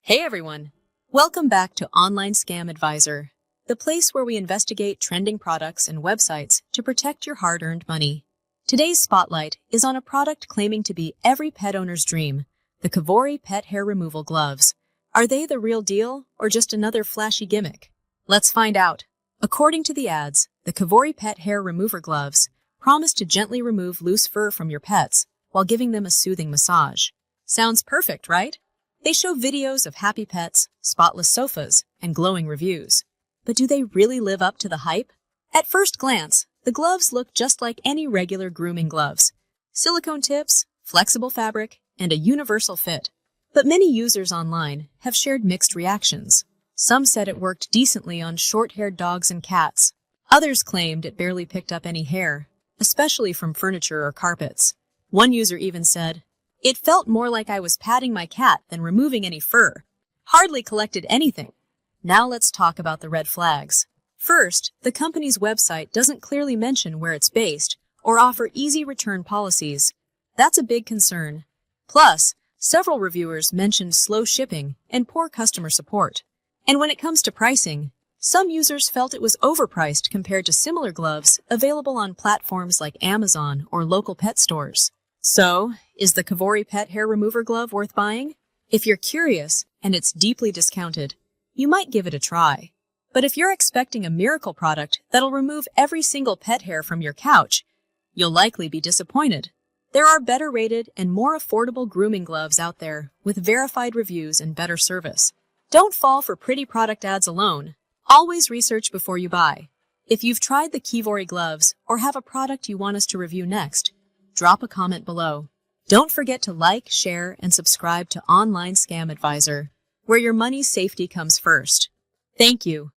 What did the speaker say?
Hey everyone! Welcome back to Online Scam Advisor, the place where we investigate trending products and websites to protect your hard-earned money. Today's spotlight is on a product claiming to be every pet owner's dream, the Kivori pet hair removal gloves. Are they the real deal or just another flashy gimmick? Let's find out. According to the ads, the Kivori pet hair remover gloves promise to gently remove loose fur from your pets while giving them a soothing massage. Sounds perfect, right? They show videos of happy pets, spotless sofas, and glowing reviews. But do they really live up to the hype? At first glance, the gloves look just like any regular grooming gloves. Silicone tips, flexible fabric, and a universal fit. But many users online have shared mixed reactions. Some said it worked decently on short-haired dogs and cats. Others claimed it barely picked up any hair, especially from furniture or carpets. One user even said, "It felt more like I was patting my cat than removing any fur. Hardly collected anything." Now let's talk about the red flags. First, the company's website doesn't clearly mention where it's based or offer easy return policies. That's a big concern. Plus, several reviewers mentioned slow shipping and poor customer support. And when it comes to pricing, some users felt it was overpriced compared to similar gloves available on platforms like Amazon or local pet stores. So, is the Kivori pet hair remover glove worth buying? If you're curious and it's deeply discounted, you might give it a try. But if you're expecting a miracle product that'll remove every single pet hair from your couch, you'll likely be disappointed. There are better rated and more affordable grooming gloves out there with verified reviews and better service. Don't fall for pretty product ads alone. Always research before you buy. If you've tried the Kivori gloves or have a product you want us to review next, drop a comment below. Don't forget to like, share, and subscribe to Online Scam Advisor, where your money's safety comes first. Thank you.